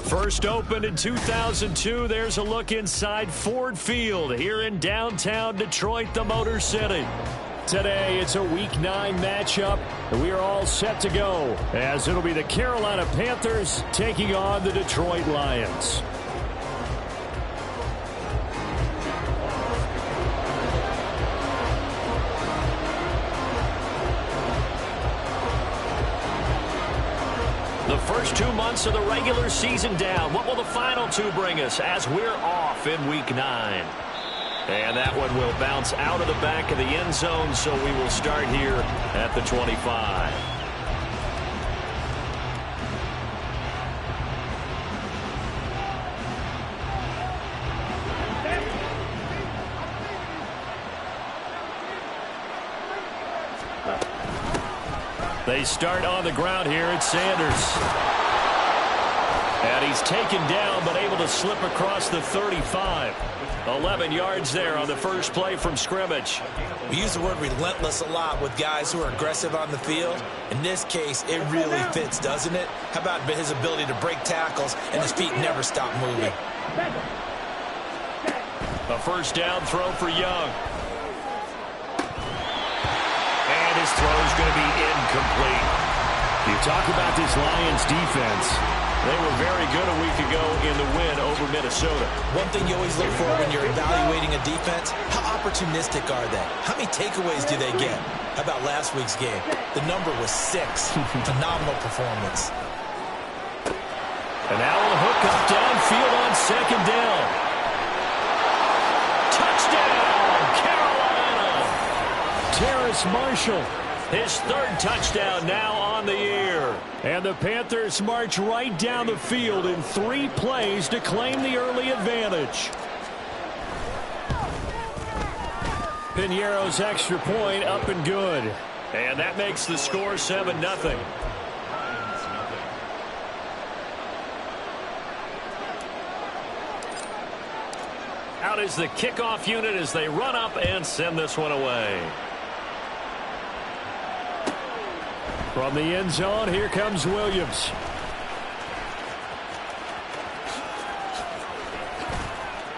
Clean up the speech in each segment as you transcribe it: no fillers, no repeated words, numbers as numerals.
First opened in 2002, there's a look inside Ford Field here in downtown Detroit, the Motor City. Today, it's a Week 9 matchup, and we are all set to go, as it'll be the Carolina Panthers taking on the Detroit Lions. The first 2 months of the regular season down. What will the final 2 bring us as we're off in Week 9? And that one will bounce out of the back of the end zone, so we will start here at the 25. They start on the ground here. It's Sanders. And he's taken down, but able to slip across the 35. 11 yards there on the first play from scrimmage. We use the word relentless a lot with guys who are aggressive on the field. In this case, it really fits, doesn't it? How about his ability to break tackles and his feet never stop moving? A first down throw for Young. And his throw is going to be incomplete. You talk about this Lions defense. They were very good a week ago in the win over Minnesota. One thing you always look for when you're evaluating a defense, how opportunistic are they? How many takeaways do they get? How about last week's game? The number was 6. Phenomenal performance. And now on the hook up downfield on second down. Touchdown, Carolina! Terrace Marshall, his 3rd touchdown now on the year. And the Panthers march right down the field in 3 plays to claim the early advantage. Piñeiro's extra point up and good. And that makes the score 7-0. Out is the kickoff unit as they run up and send this one away. From the end zone, here comes Williams.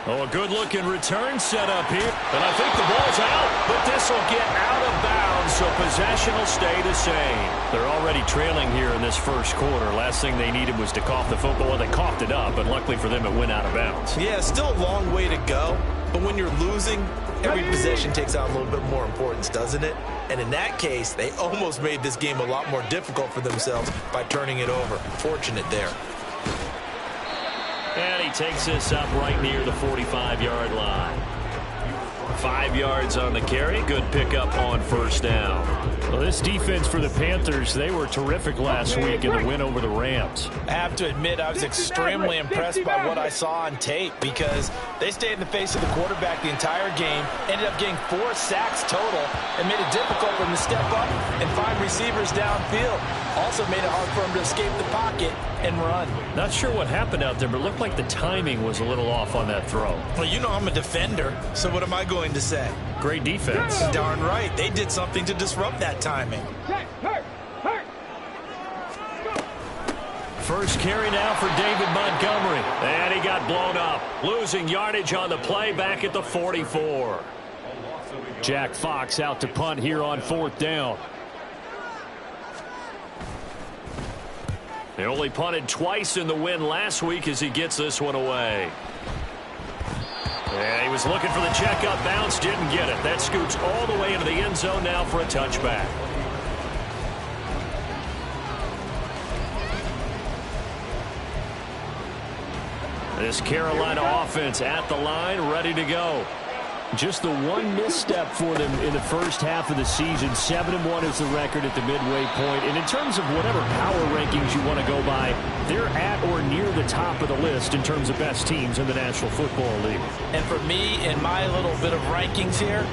Oh, a good-looking return set up here. And I think the ball's out, but this will get out of bounds, so possession will stay the same. They're already trailing here in this first quarter. Last thing they needed was to cough the football. Well, they coughed it up, but luckily for them, it went out of bounds. Yeah, still a long way to go, but when you're losing, every possession takes on a little bit more importance, doesn't it? And in that case, they almost made this game a lot more difficult for themselves by turning it over. Fortunate there. And he takes this up right near the 45-yard line. 5 yards on the carry. Good pickup on first down. Well, this defense for the Panthers, they were terrific last week in the win over the Rams. I have to admit, I was extremely impressed by what I saw on tape because they stayed in the face of the quarterback the entire game, ended up getting 4 sacks total, and made it difficult for him to step up and find receivers downfield. Also made it hard for him to escape the pocket and run. Not sure what happened out there, but it looked like the timing was a little off on that throw. Well, you know I'm a defender, so what am I going to say? Great defense. Darn right. They did something to disrupt that timing. First carry now for David Montgomery. And he got blown up. Losing yardage on the play back at the 44. Jack Fox out to punt here on 4th down. They only punted twice in the win last week as he gets this one away. And he was looking for the checkup bounce, didn't get it. That scoots all the way into the end zone now for a touchback. This Carolina offense at the line, ready to go. Just the one misstep for them in the first half of the season. 7-1 is the record at the midway point. And in terms of whatever power rankings you want to go by, they're at or near the top of the list in terms of best teams in the National Football League. And for me, in my little bit of rankings here,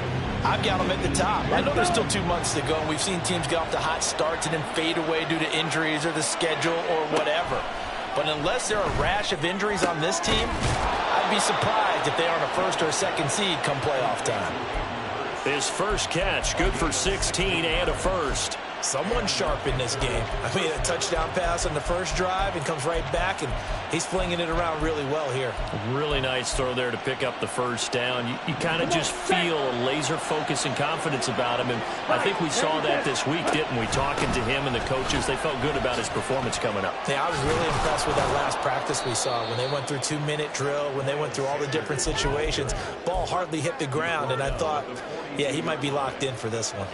I've got them at the top. I know there's still 2 months to go, and we've seen teams get off to hot starts and then fade away due to injuries or the schedule or whatever. But unless there are a rash of injuries on this team, I'd be surprised if they aren't a first or a second seed come playoff time. His first catch, good for 16 and a first. Someone sharp in this game. I mean, a touchdown pass on the first drive and comes right back, and he's flinging it around really well here. Really nice throw there to pick up the first down. You kind of just feel a laser focus and confidence about him, and I think we saw that this week, didn't we? Talking to him and the coaches, they felt good about his performance coming up. Yeah, I was really impressed with that last practice we saw when they went through 2-minute drill, when they went through all the different situations. Ball hardly hit the ground, and I thought, yeah, he might be locked in for this one.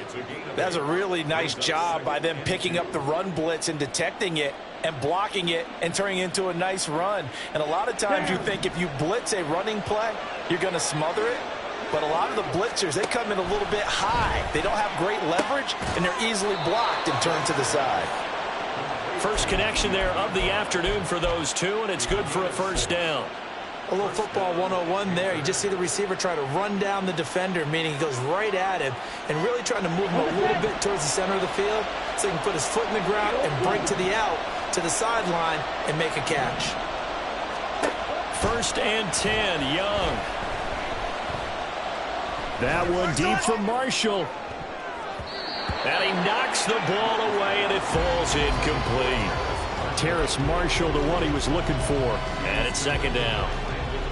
That's a really nice job by them picking up the run blitz and detecting it and blocking it and turning it into a nice run. And a lot of times you think if you blitz a running play, you're going to smother it. But a lot of the blitzers, they come in a little bit high. They don't have great leverage, and they're easily blocked and turned to the side. First connection there of the afternoon for those two, and it's good for a first down. A little football 101 there. You just see the receiver try to run down the defender, meaning he goes right at him and really trying to move him a little bit towards the center of the field so he can put his foot in the ground and break to the out, to the sideline, and make a catch. First and 10, Young. That one deep for Marshall. And he knocks the ball away, and it falls incomplete. Terrace Marshall, the one he was looking for. And it's second down.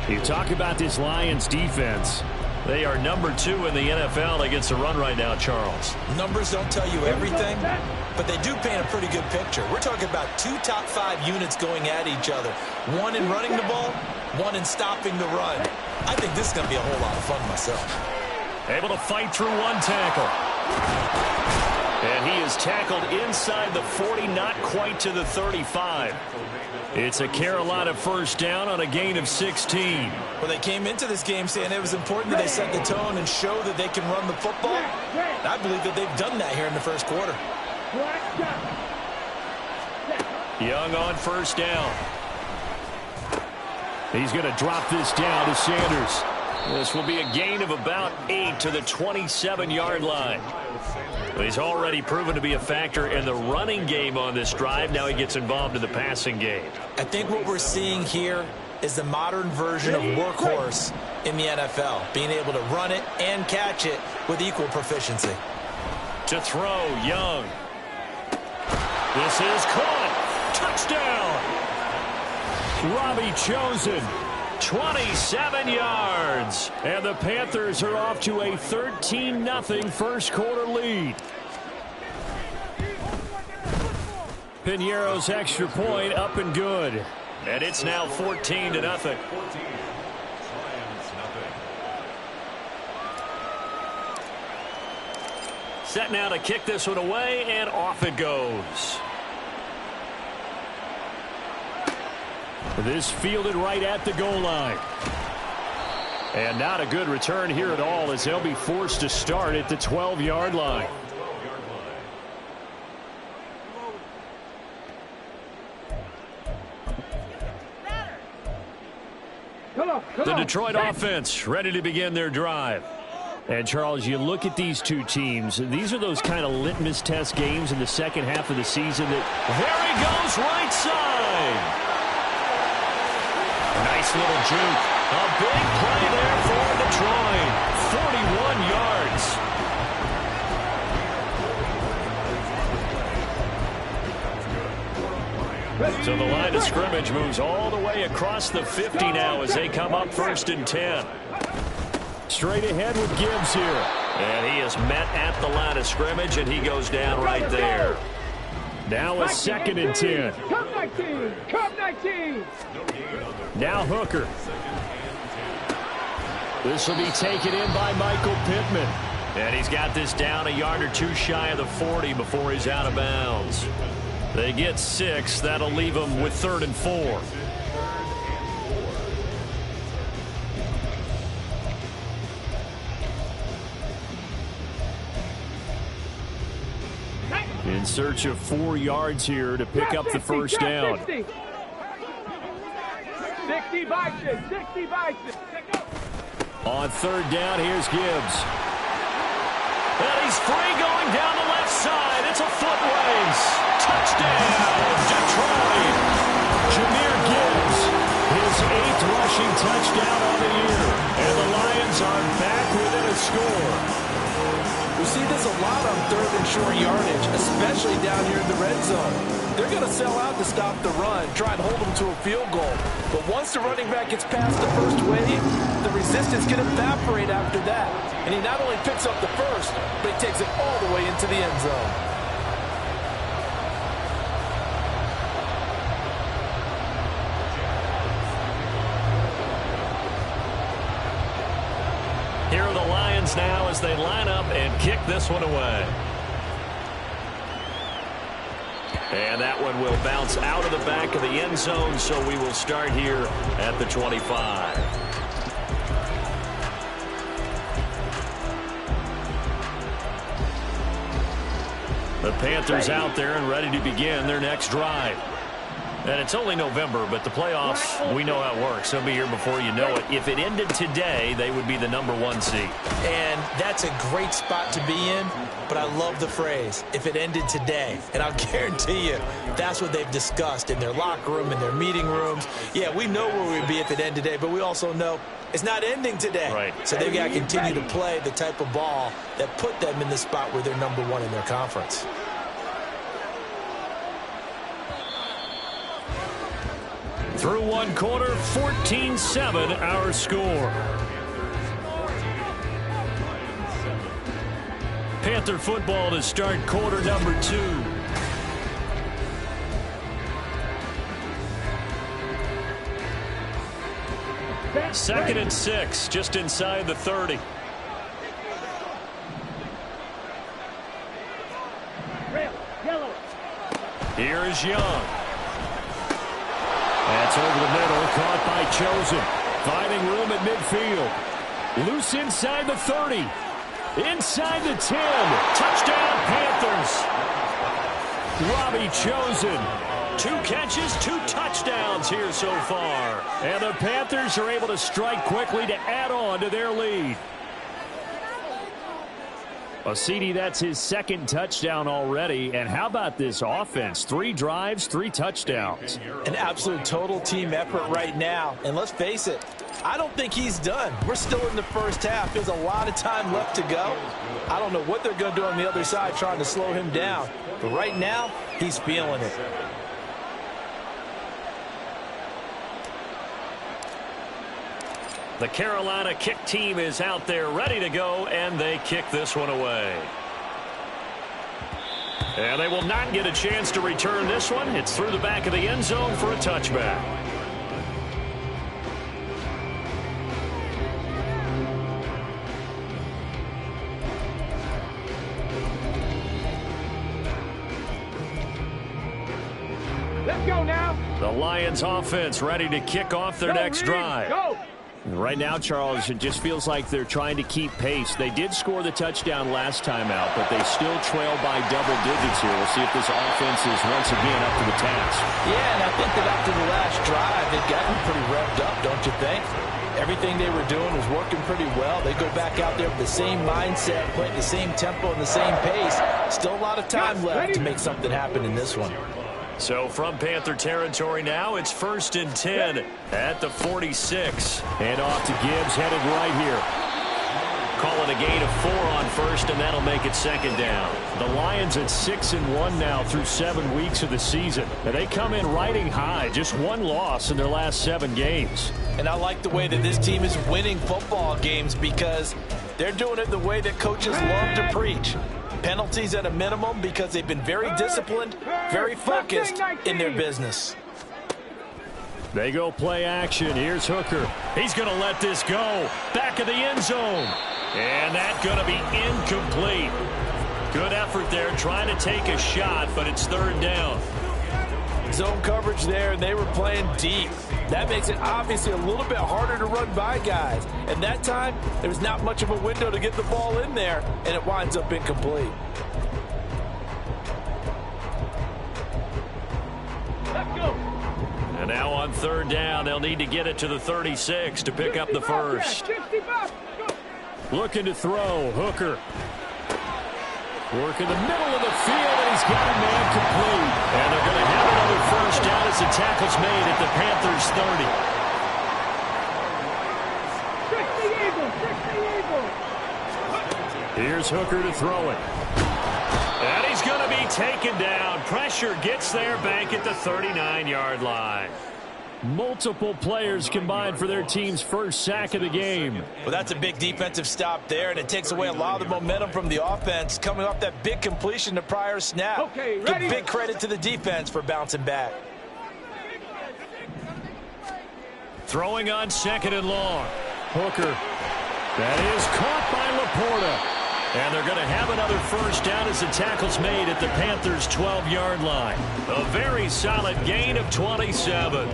You talk about this Lions defense. They are number 2 in the NFL against the run right now, Charles. Numbers don't tell you everything, but they do paint a pretty good picture. We're talking about 2 top 5 units going at each other. One in running the ball, one in stopping the run. I think this is going to be a whole lot of fun myself. Able to fight through one tackle. And he is tackled inside the 40, not quite to the 35. It's a Carolina first down on a gain of 16. Well, they came into this game saying it was important that they set the tone and show that they can run the football. And I believe that they've done that here in the first quarter. Young on first down. He's going to drop this down to Sanders. This will be a gain of about 8 to the 27-yard line. He's already proven to be a factor in the running game on this drive. Now he gets involved in the passing game. I think what we're seeing here is the modern version of workhorse in the NFL, being able to run it and catch it with equal proficiency. To throw, Young. This is caught. Touchdown. Robbie Chosen. 27 yards. And the Panthers are off to a 13-0 first quarter lead. Piñeiro's extra point up and good. And it's now 14-0. Set now to kick this one away, and off it goes. This fielded right at the goal line. And not a good return here at all, as they'll be forced to start at the 12-yard line. The Detroit offense ready to begin their drive. And, Charles, you look at these two teams, these are those kind of litmus test games in the second half of the season that, there he goes, right side. Nice little juke. A big play there for Detroit. 41 yards. So the line of scrimmage moves all the way across the 50 now as they come up first and 10. Straight ahead with Gibbs here. And he is met at the line of scrimmage, and he goes down right there. Now a second and 10. Come 19! Come 19! Now Hooker. This will be taken in by Michael Pittman. And he's got this down a yard or two shy of the 40 before he's out of bounds. They get 6. That'll leave them with 3rd and 4. In search of 4 yards here to pick up the first down. 60 by 6, 60 by 6. On 3rd down, here's Gibbs. And he's free going down the left side. It's a foot race. Touchdown, Detroit. Jahmyr Gibbs, his 8th rushing touchdown on the year. And the Lions are back within a score. We see this a lot on 3rd and short yardage, especially down here in the red zone. They're going to sell out to stop the run, try and hold them to a field goal. But once the running back gets past the first wave, the resistance can evaporate after that. And he not only picks up the first, but he takes it all the way into the end zone. Here are the Lions now as they line up and kick this one away. And that one will bounce out of the back of the end zone, so we will start here at the 25. The Panthers out there and ready to begin their next drive. And it's only November, but the playoffs, we know how it works. They'll be here before you know it. If it ended today, they would be the #1 seed. And that's a great spot to be in, but I love the phrase, if it ended today. And I'll guarantee you, that's what they've discussed in their locker room, in their meeting rooms. Yeah, we know where we'd be if it ended today, but we also know it's not ending today. Right. So they've got to continue to play the type of ball that put them in the spot where they're #1 in their conference. Through one quarter, 14-7 our score. Panther football to start quarter number 2. Second and 6, just inside the 30. Here is Young. That's over the middle, caught by Chosen. Finding room at midfield. Loose inside the 30. Inside the 10. Touchdown, Panthers. Robbie Chosen. 2 catches, 2 touchdowns here so far. And the Panthers are able to strike quickly to add on to their lead. Well, CD, that's his 2nd touchdown already. And how about this offense? 3 drives, 3 touchdowns. An absolute total team effort right now. And let's face it, I don't think he's done. We're still in the first half. There's a lot of time left to go. I don't know what they're going to do on the other side trying to slow him down. But right now, he's feeling it. The Carolina kick team is out there ready to go, and they kick this one away. And they will not get a chance to return this one. It's through the back of the end zone for a touchback. Let's go now. The Lions offense ready to kick off their next drive. Go. Right now, Charles, it just feels like they're trying to keep pace. They did score the touchdown last time out, but they still trail by double digits here. We'll see if this offense is once again up to the task. Yeah, and I think that after the last drive, they've gotten pretty revved up, don't you think? Everything they were doing was working pretty well. They go back out there with the same mindset, playing the same tempo and the same pace. Still a lot of time left to make something happen in this one. So from Panther territory now, it's 1st and 10 at the 46. And off to Gibbs, headed right here. Calling a gain of 4 on first, and that'll make it 2nd down. The Lions at 6-1 now through 7 weeks of the season. And they come in riding high, just 1 loss in their last 7 games. And I like the way that this team is winning football games because they're doing it the way that coaches love to preach. Penalties at a minimum because they've been very disciplined, very focused in their business. They go play action. Here's Hooker. He's going to let this go. Back of the end zone. And that's going to be incomplete. Good effort there trying to take a shot, but it's 3rd down. Zone coverage there, and they were playing deep. That makes it obviously a little bit harder to run by guys. And that time, there was not much of a window to get the ball in there, and it winds up incomplete. Let's go. And now on 3rd down, they'll need to get it to the 36 to pick up the first. 65. Looking to throw. Hooker. Working the middle of the field, and he's got a man complete. And they're going to have another first down as the tackle's made at the Panthers' 30. Here's Hooker to throw it. And he's going to be taken down. Pressure gets there back at the 39-yard line. Multiple players combined for their team's first sack of the game. Well, that's a big defensive stop there, and it takes away a lot of the momentum from the offense coming off that big completion the prior snap. Okay, Give ready? big credit to the defense for bouncing back. Throwing on 2nd and long. Hooker. That is caught by Laporta. And they're going to have another first down as the tackle's made at the Panthers' 12-yard line. A very solid gain of 27.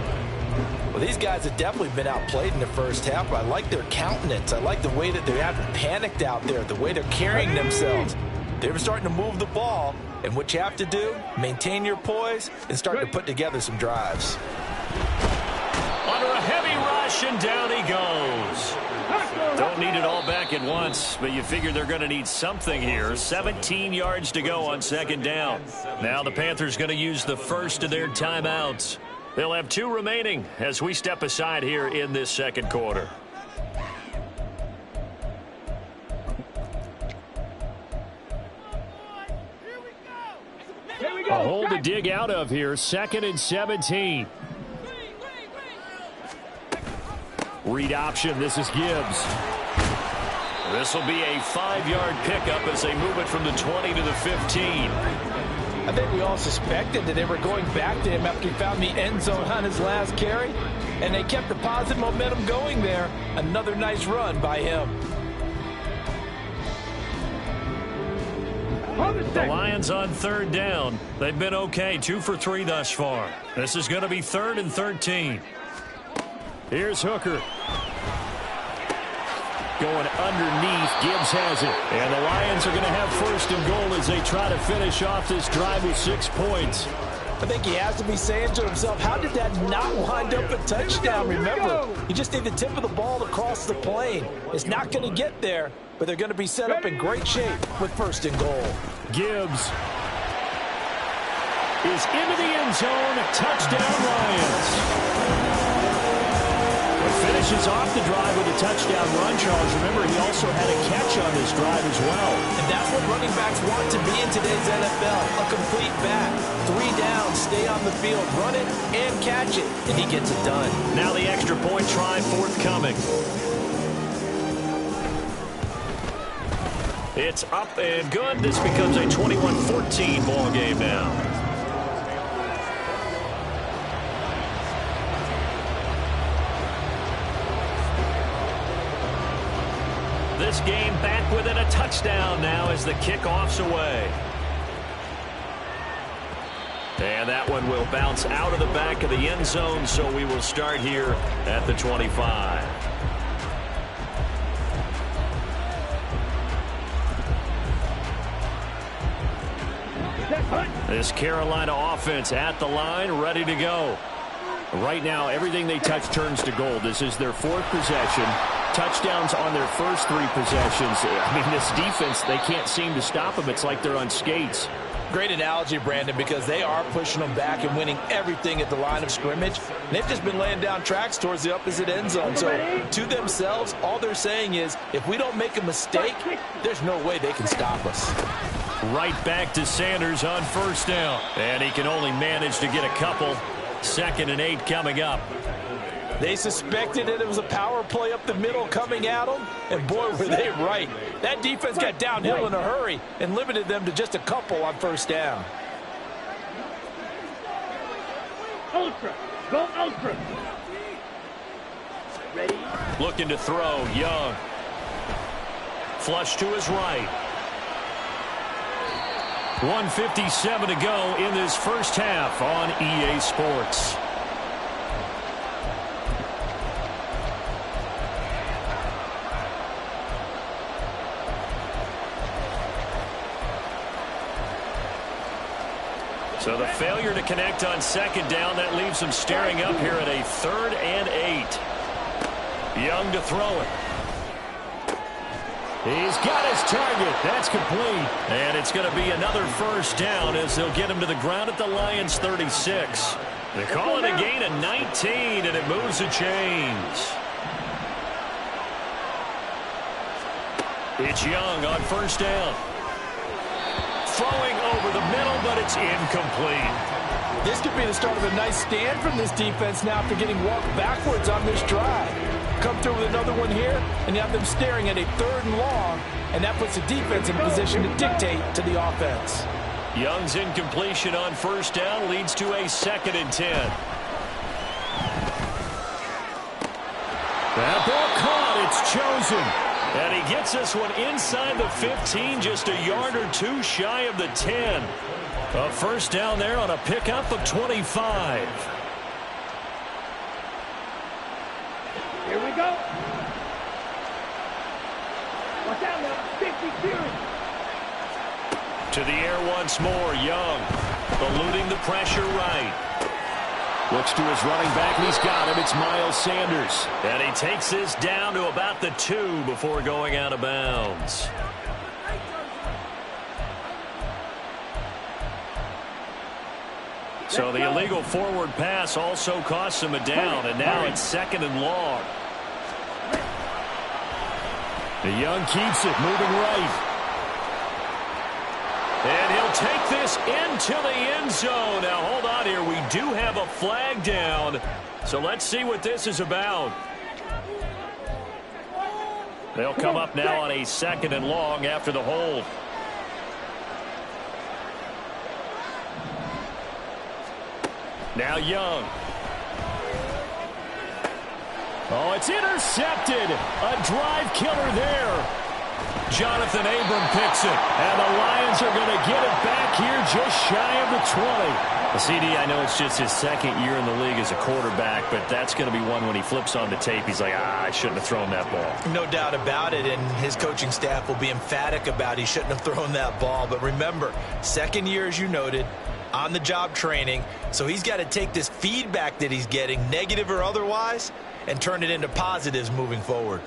Well, these guys have definitely been outplayed in the first half, but I like their countenance. I like the way that they haven't panicked out there, the way they're carrying themselves. They're starting to move the ball, and what you have to do, maintain your poise and start to put together some drives. Under a heavy rush, and down he goes. Don't need it all back at once, but you figure they're going to need something here. 17 yards to go on 2nd down. Now the Panthers going to use the first of their timeouts. They'll have 2 remaining as we step aside here in this second quarter. A hole to dig out of here. 2nd and 17. Read option. This is Gibbs. This will be a 5-yard pickup as they move it from the 20 to the 15. I think we all suspected that they were going back to him after he found the end zone on his last carry, and they kept the positive momentum going there. Another nice run by him. The Lions on 3rd down. They've been okay, 2 for 3 thus far. This is going to be 3rd and 13. Here's Hooker. Going underneath. Gibbs has it. And the Lions are going to have 1st and goal as they try to finish off this drive with 6 points. I think he has to be saying to himself, how did that not wind up a touchdown? Remember, you just need the tip of the ball to cross the plane. It's not going to get there, but they're going to be set up in great shape with 1st and goal. Gibbs is into the end zone. Touchdown, Lions. Finishes off the drive with a touchdown run, Charles. Remember, he also had a catch on this drive as well. And that's what running backs want to be in today's NFL. A complete back. 3 downs, stay on the field, run it, and catch it, and he gets it done. Now the extra point try forthcoming. It's up and good. This becomes a 21-14 ball game now. This game back within a touchdown now as the kickoff's away. And that one will bounce out of the back of the end zone, so we will start here at the 25. This Carolina offense at the line, ready to go. Right now, everything they touch turns to gold. This is their 4th possession. Touchdowns on their first 3 possessions. I mean, this defense, they can't seem to stop them. It's like they're on skates. Great analogy, Brandon, because they are pushing them back and winning everything at the line of scrimmage. They've just been laying down tracks towards the opposite end zone. So to themselves, all they're saying is, if we don't make a mistake, there's no way they can stop us. Right back to Sanders on 1st down. And he can only manage to get a couple. 2nd and 8 coming up. They suspected that it was a power play up the middle coming at them, and boy, were they right. That defense got downhill in a hurry and limited them to just a couple on 1st down. Ultra. Go ultra. Ready? Looking to throw. Young. Flush to his right. 1:57 to go in this first half on EA Sports. So the failure to connect on 2nd down, that leaves them staring up here at a 3rd and 8. Young to throw it. He's got his target. That's complete. And it's going to be another first down as they'll get him to the ground at the Lions' 36. They call it a gain of 19, and it moves the chains. It's Young on first down. Throwing over the middle, but it's incomplete. This could be the start of a nice stand from this defense now after getting walked backwards on this drive. Come through with another one here, and you have them staring at a 3rd and long, and that puts the defense in position to dictate to the offense. Young's incompletion on first down leads to a 2nd and 10. That ball caught. It's chosen. And he gets this one inside the 15, just a yard or two shy of the 10. A first down there on a pickup of 25. Here we go. Watch out now. 52. To the air once more. Young eluding the pressure right. Looks to his running back, and he's got him. It's Miles Sanders. And he takes this down to about the 2 before going out of bounds. So the illegal forward pass also costs him a down, and now it's 2nd and long. The Young keeps it, moving right. And he'll take this into the end zone. Now, hold on here. We do have a flag down. So let's see what this is about. They'll come up now on a 2nd and long after the hold. Now Young. Oh, it's intercepted. A drive killer there. Jonathan Abram picks it, and the Lions are going to get it back here just shy of the 20. CD, I know it's just his 2nd year in the league as a quarterback, but that's going to be one when he flips on the tape. He's like, I shouldn't have thrown that ball. No doubt about it, and his coaching staff will be emphatic about he shouldn't have thrown that ball. But remember, 2nd year, as you noted, on-the-job training, so he's got to take this feedback that he's getting, negative or otherwise, and turn it into positives moving forward.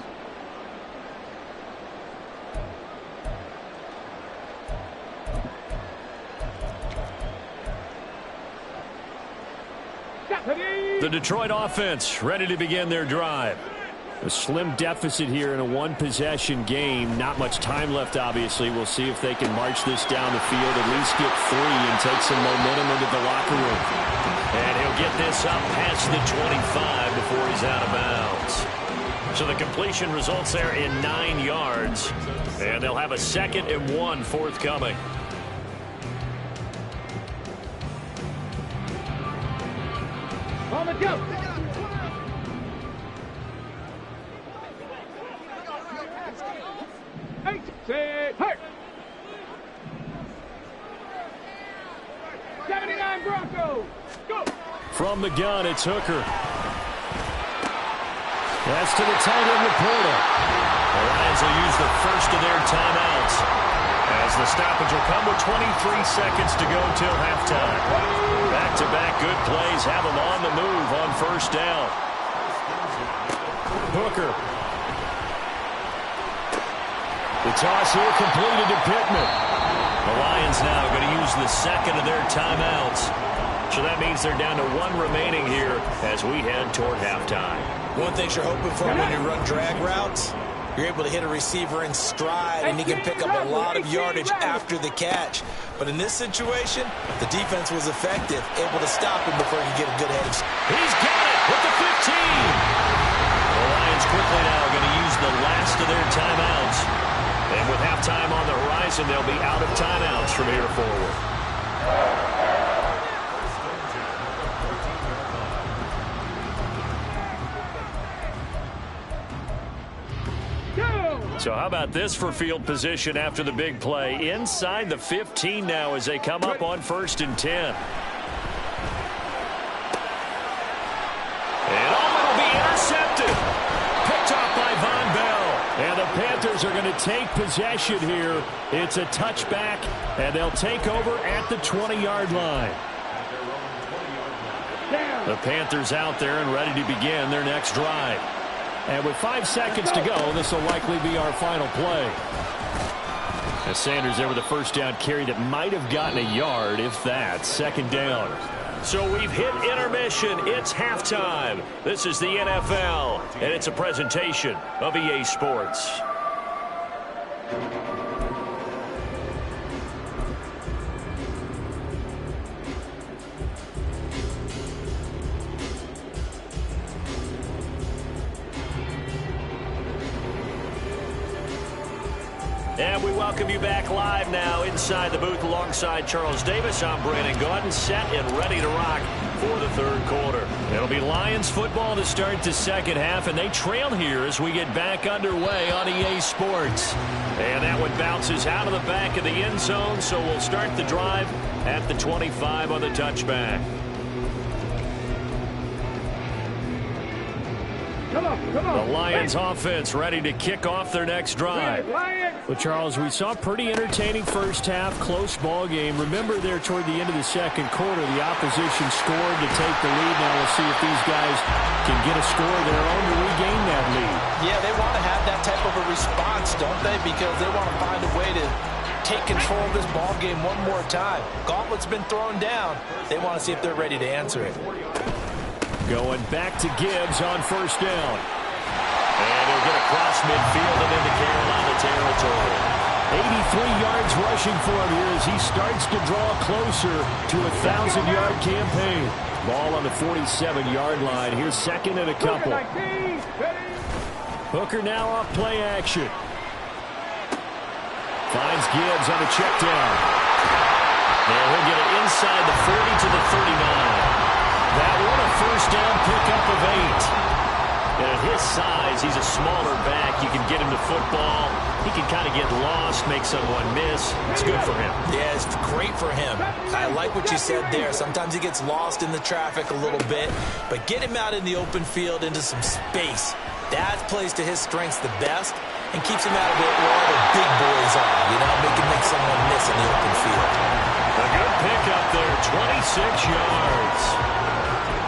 The Detroit offense ready to begin their drive. A slim deficit here in a one-possession game. Not much time left, obviously. We'll see if they can march this down the field, at least get 3 and take some momentum into the locker room. And he'll get this up past the 25 before he's out of bounds. So the completion results there in 9 yards. And they'll have a 2nd and 1 forthcoming. On the jump. Hurt. 79 Broncos. Go. From the gun, it's Hooker. That's to the tight end, Laporta. The Lions will use the first of their timeouts as the stoppage will come with 23 seconds to go till halftime. Back-to-back good plays have them on the move on first down. Hooker. The toss here completed to Pittman. The Lions now going to use the 2nd of their timeouts. So that means they're down to 1 remaining here as we head toward halftime. One thing you're hoping for when you run drag routes, you're able to hit a receiver in stride, and he can pick up a lot of yardage after the catch. But in this situation, the defense was effective, able to stop him before he could get a good head. He's got it with the 15. The Lions quickly now going to use the last of their timeouts. And with halftime on the horizon, they'll be out of timeouts from here forward. So how about this for field position after the big play? Inside the 15 now as they come up on 1st and 10. And it'll be intercepted. Picked off by Von Bell. And the Panthers are going to take possession here. It's a touchback, and they'll take over at the 20-yard line. The Panthers out there and ready to begin their next drive. And with 5 seconds to go, this will likely be our final play. As Sanders there with a first down carry that might have gotten a yard, if that. 2nd down. So we've hit intermission. It's halftime. This is the NFL, and it's a presentation of EA Sports. And we welcome you back live now inside the booth alongside Charles Davis. I'm Brandon Gaudin, set and ready to rock for the 3rd quarter. It'll be Lions football to start the 2nd half, and they trail here as we get back underway on EA Sports. And that one bounces out of the back of the end zone, so we'll start the drive at the 25 on the touchback. The Lions offense ready to kick off their next drive. Well, Charles, we saw a pretty entertaining first half, close ball game. Remember there toward the end of the 2nd quarter, the opposition scored to take the lead. Now we'll see if these guys can get a score of their own to regain that lead. Yeah, they want to have that type of a response, don't they? Because they want to find a way to take control of this ball game one more time. Gauntlet's been thrown down. They want to see if they're ready to answer it. Going back to Gibbs on 1st down. And he'll get across midfield and into Carolina territory. 83 yards rushing for him here as he starts to draw closer to a 1,000-yard campaign. Ball on the 47-yard line. Here's 2nd and a couple. Hooker now off play action. Finds Gibbs on a check down. And he'll get it inside the 40 to the 39. That one a first down pickup of 8. And at his size, he's a smaller back. You can get him to football. He can kind of get lost, make someone miss. It's good for him. Yeah, it's great for him. I like what you said there. Sometimes he gets lost in the traffic a little bit, but get him out in the open field into some space. That plays to his strengths the best and keeps him out of it where all the big boys are, you know, make someone miss in the open field. A good pickup there, 26 yards.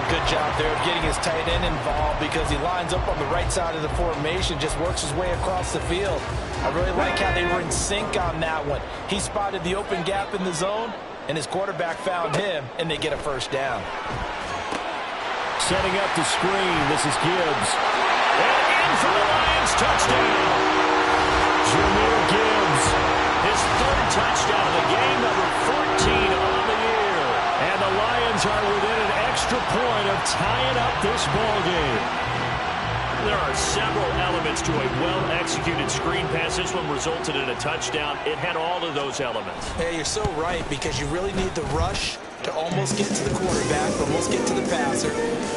Good job there of getting his tight end involved because he lines up on the right side of the formation, just works his way across the field. I really like how they were in sync on that one. He spotted the open gap in the zone, and his quarterback found him, and they get a first down. Setting up the screen, this is Gibbs. And in for the Lions, touchdown. Jahmyr Gibbs, his 3rd touchdown of the game, number 14 on the year. And the Lions are within an extra point of tying up this ball game. There are several elements to a well-executed screen pass. This one resulted in a touchdown. It had all of those elements. Yeah, you're so right, because you really need the rush to almost get to the quarterback, almost get to the passer.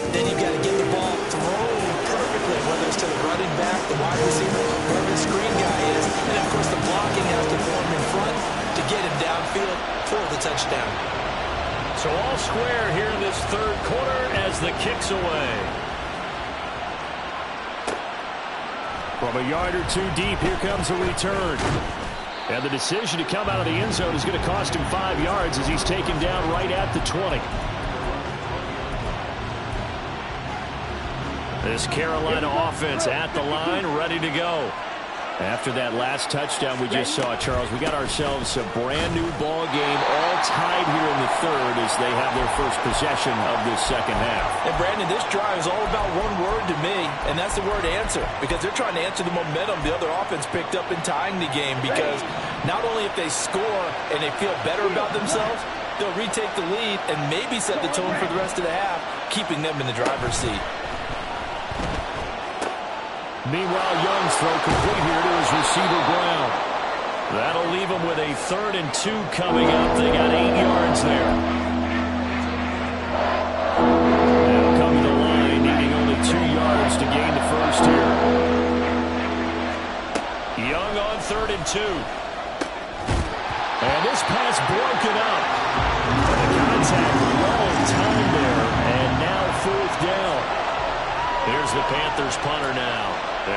Then you've got to get the ball thrown perfectly, whether it's to the running back, the wide receiver, wherever the screen guy is. And, of course, the blocking has to form in front to get him downfield for the touchdown. So all square here in this 3rd quarter as the kick's away. From a yard or 2 deep, here comes a return. And the decision to come out of the end zone is going to cost him 5 yards as he's taken down right at the 20. This Carolina offense at the line, ready to go. After that last touchdown we just saw, Charles, we got ourselves a brand-new ball game, all tied here in the 3rd as they have their first possession of this 2nd half. And, Brandon, this drive is all about one word to me, and that's the word answer, because they're trying to answer the momentum the other offense picked up in tying the game, because not only if they score and they feel better about themselves, they'll retake the lead and maybe set the tone for the rest of the half, keeping them in the driver's seat. Meanwhile, Young's throw complete here to his receiver, Brown. That'll leave him with a 3rd and 2 coming up. They got 8 yards there. They'll come to the line, needing only 2 yards to gain the first here. Young on 3rd and 2. And this pass broken up. The contact well in time there, and now 4th down. Here's the Panthers punter now,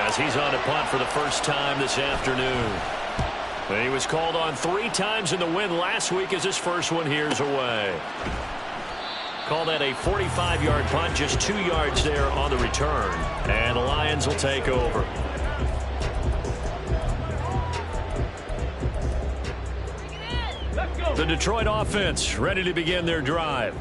as he's on to punt for the first time this afternoon. He was called on 3 times in the win last week as his first one here's away. Call that a 45-yard punt, just 2 yards there on the return. And the Lions will take over. The Detroit offense ready to begin their drive.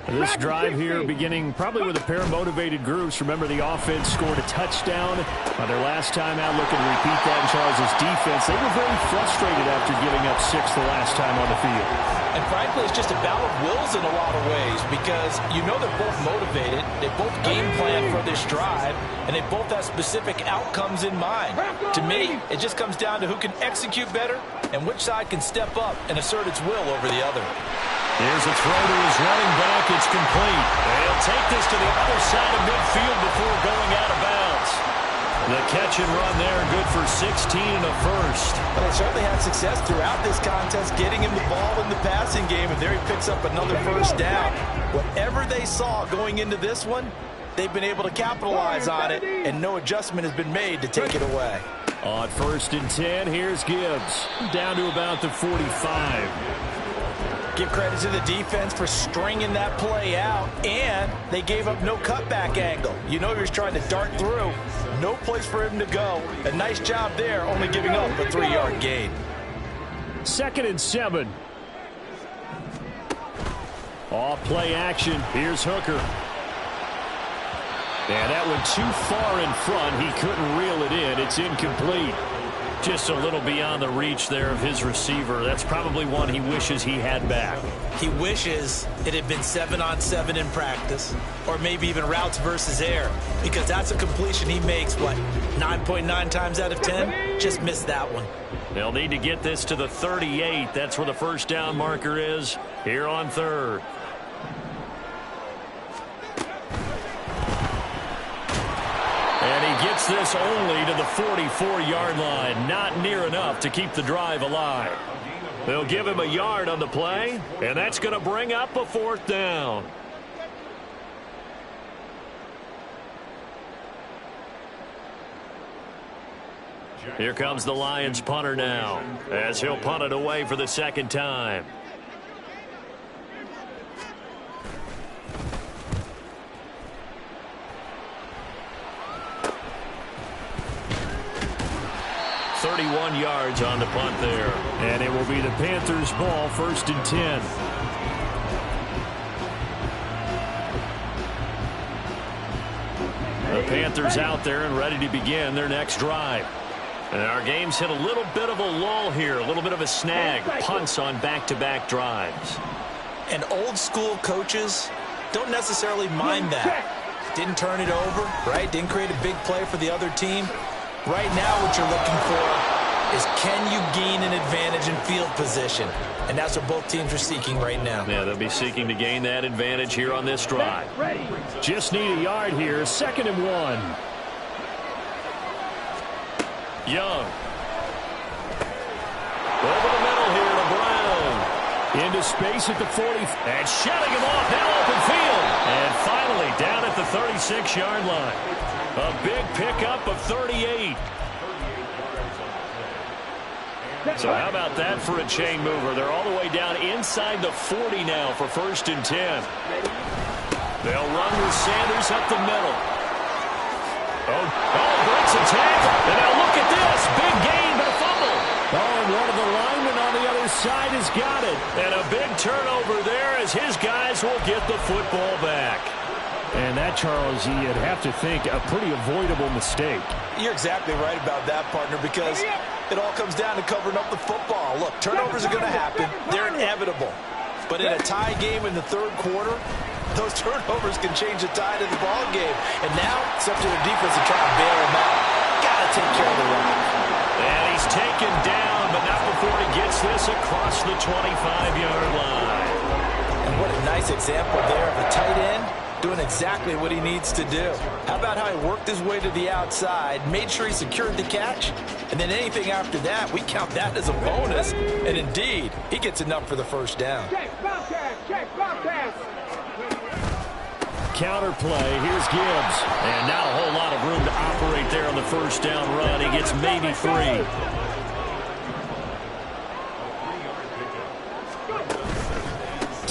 This drive here beginning probably with a pair of motivated groups. Remember, the offense scored a touchdown on their last time out. Looking to repeat that in Charles' defense. They were very frustrated after giving up 6 the last time on the field. And frankly, it's just a battle of wills in a lot of ways because you know they're both motivated. They both game plan for this drive, and they both have specific outcomes in mind. To me, it just comes down to who can execute better and which side can step up and assert its will over the other. Here's a throw to his running back. It's complete. They'll take this to the other side of midfield before going out of bounds. The catch and run there, good for 16 and a first. Well, they certainly had success throughout this contest, getting him the ball in the passing game, and there he picks up another first down. Whatever they saw going into this one, they've been able to capitalize on it, and no adjustment has been made to take it away. On 1st and 10, here's Gibbs, down to about the 45. Give credit to the defense for stringing that play out, and they gave up no cutback angle. You know he was trying to dart through. No place for him to go. A nice job there, only giving up a 3-yard gain. 2nd and 7. Off play action. Here's Hooker. And that went too far in front. He couldn't reel it in. It's incomplete. Just a little beyond the reach there of his receiver. That's probably one he wishes he had back. He wishes it had been 7-on-7 in practice, or maybe even routes versus air, because that's a completion he makes, what, 9.9 times out of 10? Just missed that one. They'll need to get this to the 38. That's where the first down marker is here on 3rd. And he gets this only to the 44-yard line. Not near enough to keep the drive alive. They'll give him a yard on the play, and that's going to bring up a 4th down. Here comes the Lions punter now, as he'll punt it away for the 2nd time. .31 yards on the punt there. And it will be the Panthers' ball, 1st and 10. The Panthers out there and ready to begin their next drive. And our game's hit a little bit of a lull here, a little bit of a snag. Punts on back-to-back drives. And old-school coaches don't necessarily mind that. Didn't turn it over, right? Didn't create a big play for the other team. Right now what you're looking for is, can you gain an advantage in field position? And that's what both teams are seeking right now. Yeah, they'll be seeking to gain that advantage here on this drive. Just need a yard here. 2nd and 1. Young. Over the middle here to Brown. Into space at the 40. And shutting him off. Now open field. And finally down at the 36-yard line. A big pickup of 38. So how about that for a chain mover? They're all the way down inside the 40 now for 1st and 10. They'll run with Sanders up the middle. Breaks a tackle. And now look at this. Big gain, but a fumble. And one of the linemen on the other side has got it. And a big turnover there as his guys will get the football back. And that, Charles, you'd have to think a pretty avoidable mistake. You're exactly right about that, partner, because it all comes down to covering up the football. Look, turnovers are going to happen. They're inevitable. But in a tie game in the 3rd quarter, those turnovers can change the tide of the ball game. And now it's up to the defense to try to bail them out. Got to take care of the rock. And he's taken down, but not before he gets this across the 25-yard line. And what a nice example there of a tight end doing exactly what he needs to do. How about how he worked his way to the outside, made sure he secured the catch, and then anything after that, we count that as a bonus. And indeed, he gets enough for the 1st down. Counter play. Here's Gibbs. And not a whole lot of room to operate there on the 1st down run. He gets maybe 3.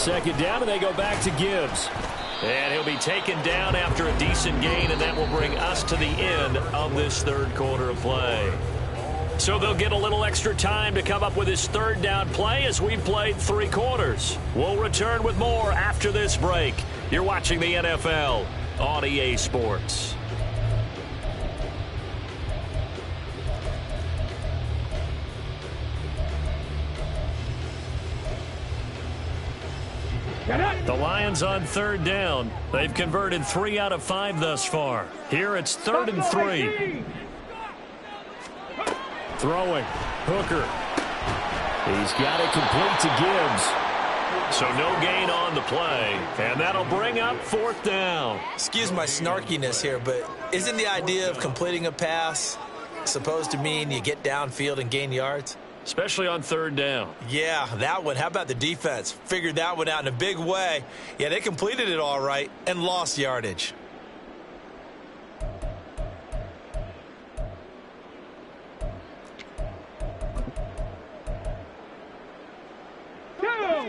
Second down, and they go back to Gibbs. And he'll be taken down after a decent gain, and that will bring us to the end of this third quarter of play. So they'll get a little extra time to come up with his third down play as we played 3 quarters. We'll return with more after this break. You're watching the NFL on EA Sports. The Lions on third down. They've converted 3 out of 5 thus far. Here it's 3rd and 3. Throwing. Hooker. He's got it complete to Gibbs. So no gain on the play. And that'll bring up 4th down. Excuse my snarkiness here, but isn't the idea of completing a pass supposed to mean you get downfield and gain yards? Especially on 3rd down. Yeah, that one. How about the defense? Figured that one out in a big way. Yeah, they completed it all right and lost yardage.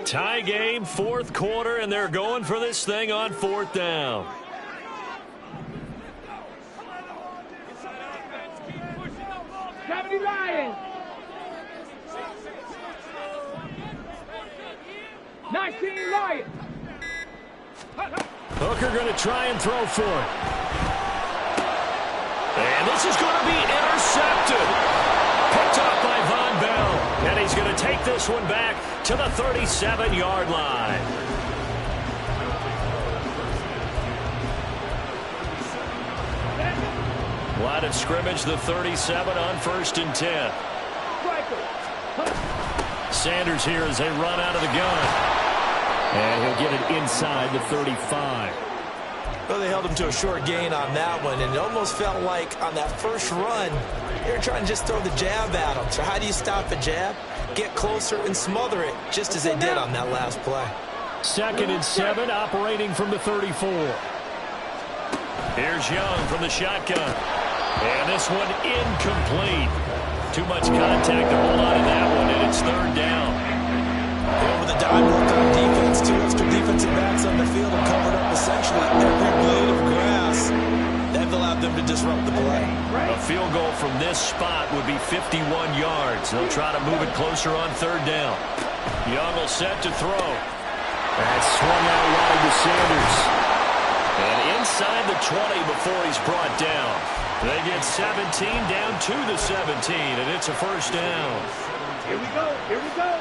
Tie game, 4th quarter, and they're going for this thing on 4th down. Lions. 19 Lions. Hooker going to try and throw for it. And this is going to be intercepted. Picked up by Von Bell. And he's going to take this one back to the 37-yard line. Line of scrimmage, the 37 on 1st and 10. Sanders here as they run out of the gun. And he'll get it inside the 35. Well, they held him to a short gain on that one, and it almost felt like on that first run, they were trying to just throw the jab at him. So how do you stop a jab? Get closer and smother it, just as they did on that last play. 2nd and 7, operating from the 34. Here's Young from the shotgun. And this one incomplete. Too much contact to hold on to that one, and it's 3rd down. And with a dime work on defense, 2 extra defensive backs on the field and covered up essentially every blade of grass. That allowed them to disrupt the play. A field goal from this spot would be 51 yards. They'll try to move it closer on 3rd down. Young will set to throw. That's swung out wide to Sanders. And inside the 20 before he's brought down. They get 17 down to the 17, and it's a 1st down. Here we go. Here we go.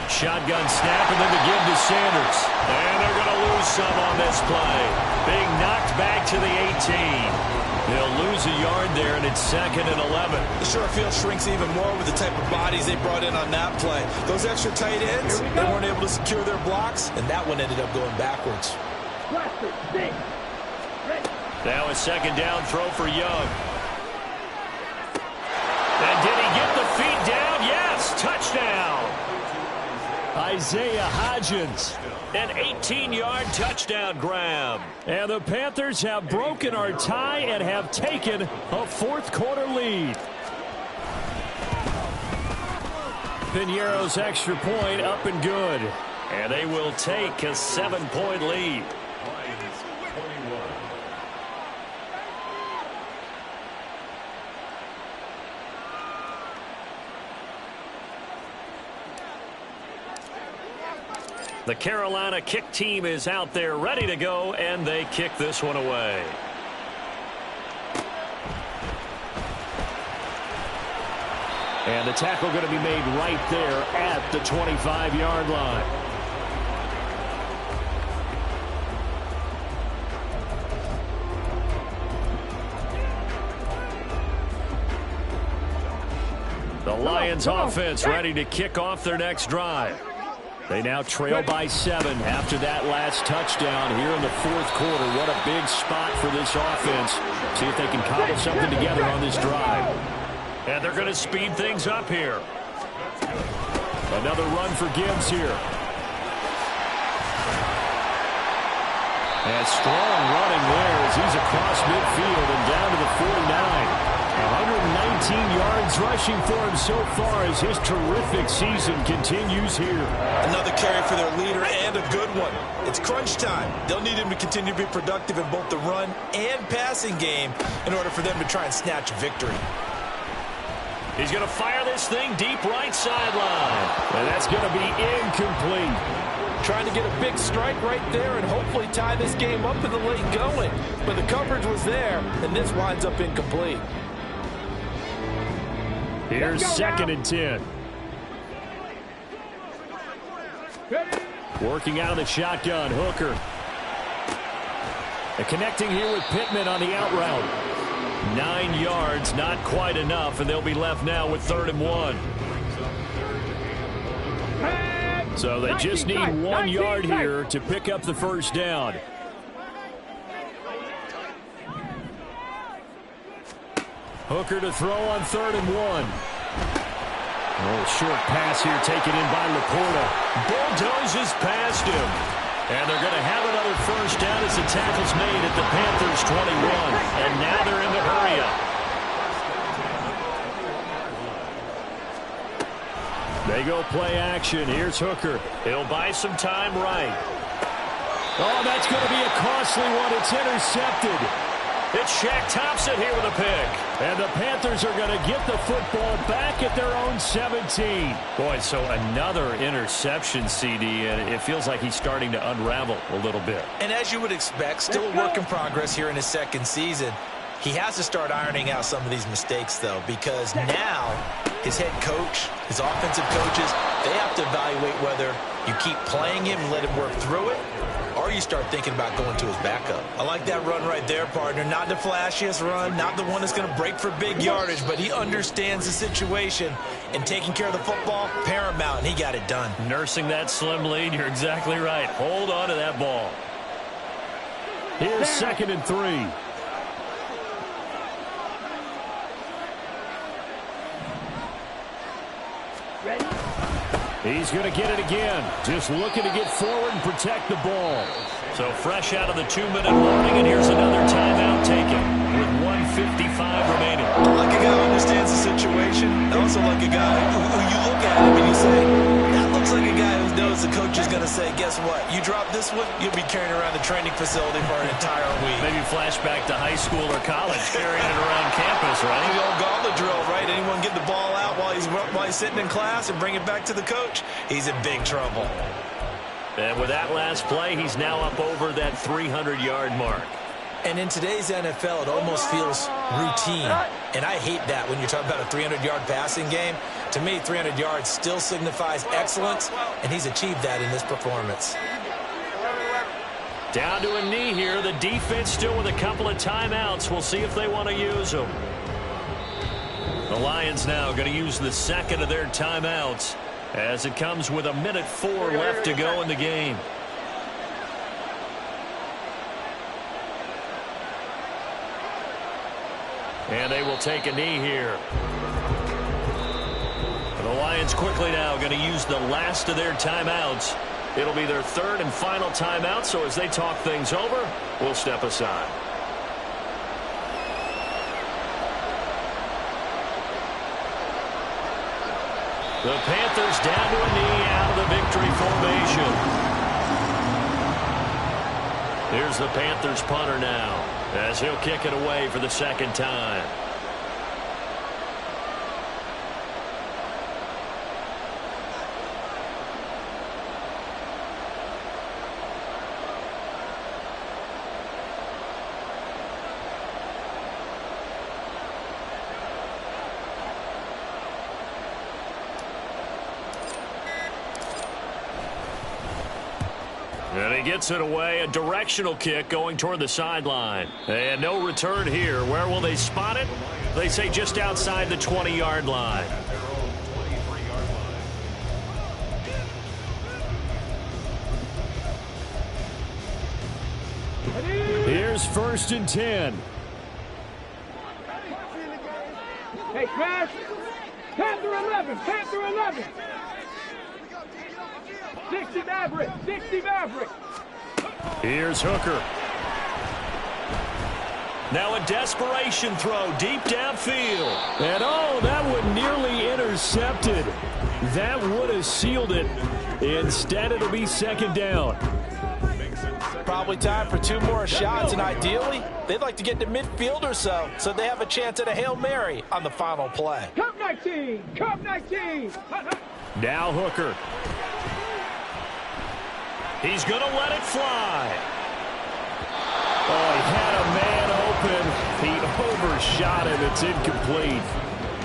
Shotgun snap, and then to give to Sanders. And they're going to lose some on this play. Being knocked back to the 18. They'll lose a yard there, and it's 2nd and 11. The short field shrinks even more with the type of bodies they brought in on that play. Those extra tight ends, they weren't able to secure their blocks, and that one ended up going backwards. Now a 2nd down throw for Young. And did he get the feet down? Yes, touchdown. Isaiah Hodgins, an 18-yard touchdown grab. And the Panthers have broken our tie and have taken a 4th quarter lead. Piñeiro's extra point up and good. And they will take a 7-point lead. The Carolina kick team is out there ready to go, and they kick this one away. And the tackle going to be made right there at the 25-yard line. The Lions offense ready to kick off their next drive. They now trail by 7 after that last touchdown here in the 4th quarter. What a big spot for this offense. See if they can cobble something together on this drive. And they're going to speed things up here. Another run for Gibbs here. And strong running there as he's across midfield and down to the 49. 119 yards rushing for him so far as his terrific season continues here. Another carry for their leader and a good one. It's crunch time. They'll need him to continue to be productive in both the run and passing game in order for them to try and snatch victory. He's going to fire this thing deep right sideline. And that's going to be incomplete. Trying to get a big strike right there and hopefully tie this game up in the late going. But the coverage was there, and this winds up incomplete. Here's 2nd and 10. Working out of the shotgun, Hooker. And connecting here with Pittman on the out route. 9 yards, not quite enough, and they'll be left now with 3rd and 1. So they just need 1 yard here to pick up the first down. Hooker to throw on 3rd and 1. Oh, short pass here taken in by Laporta. Bulldozes past him. And they're going to have another first down as the tackle's made at the Panthers' 21. And now they're in the hurry-up. They go play action. Here's Hooker. He'll buy some time right. Oh, that's going to be a costly one. It's intercepted. It's Shaq Thompson here with a pick. And the Panthers are going to get the football back at their own 17. Boy, so another interception, CD, and it feels like he's starting to unravel a little bit. And as you would expect, still a work in progress here in his 2nd season. He has to start ironing out some of these mistakes, though, because now his head coach, his offensive coaches, they have to evaluate whether you keep playing him and let him work through it, or you start thinking about going to his backup. I like that run right there, partner. Not the flashiest run, not the one that's going to break for big yardage, but he understands the situation, and taking care of the football, paramount, and he got it done. Nursing that slim lead, you're exactly right. Hold on to that ball. Here's 2nd and 3. He's going to get it again. Just looking to get forward and protect the ball. So fresh out of the 2-minute warning, and here's another timeout taken with 1:55 remaining. Like a guy who understands the situation. Also like a guy who you look at him and you say, that looks like a guy who knows the coach is going to say, guess what? You drop this one, you'll be carrying around the training facility for an entire week. Maybe flashback to high school or college, carrying it around campus, right? The old gauntlet drill, right? Anyone get the ball out while he's sitting in class and bring it back to the coach? He's in big trouble. And with that last play, he's now up over that 300-yard mark. And in today's NFL, it almost feels routine. And I hate that when you're talking about a 300-yard passing game. To me, 300 yards still signifies excellence, and he's achieved that in this performance. Down to a knee here. The defense still with a couple of timeouts. We'll see if they want to use them. The Lions now going to use the 2nd of their timeouts as it comes with 1:04 left to go in the game. And they will take a knee here. The Lions quickly now going to use the last of their timeouts. It'll be their 3rd and final timeout, so as they talk things over, we'll step aside. The Panthers down to a knee out of the victory formation. Here's the Panthers punter now, as he'll kick it away for the 2nd time. And he gets it away, a directional kick going toward the sideline. And no return here. Where will they spot it? They say just outside the 20-yard line. Here's 1st and 10. Hey, Crash. Panther 11. Panther 11. 60 Maverick. 60 Maverick. Here's Hooker. Now a desperation throw deep downfield. And oh, that one nearly intercepted. That would have sealed it. Instead, it'll be second down. Probably time for 2 more shots, and ideally, they'd like to get to midfield or so they have a chance at a Hail Mary on the final play. Cup 19! Cup 19! Now Hooker. He's going to let it fly. Oh, he had a man open. He overshot him. It's incomplete.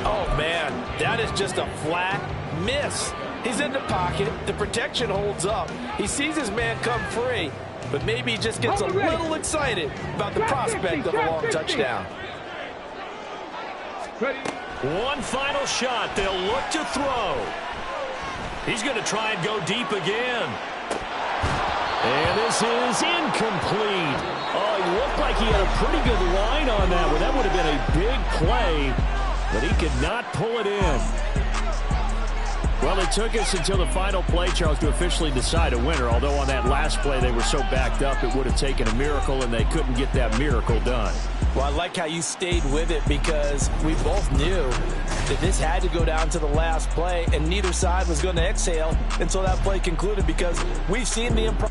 Oh, man, that is just a flat miss. He's in the pocket. The protection holds up. He sees his man come free, but maybe he just gets a little excited about the prospect of a long touchdown. One final shot. They'll look to throw. He's going to try and go deep again. And this is incomplete. Oh, he looked like he had a pretty good line on that one. That would have been a big play, but he could not pull it in. Well, it took us until the final play, Charles, to officially decide a winner, although on that last play they were so backed up it would have taken a miracle, and they couldn't get that miracle done. Well, I like how you stayed with it because we both knew that this had to go down to the last play, and neither side was going to exhale until that play concluded because we've seen the improv.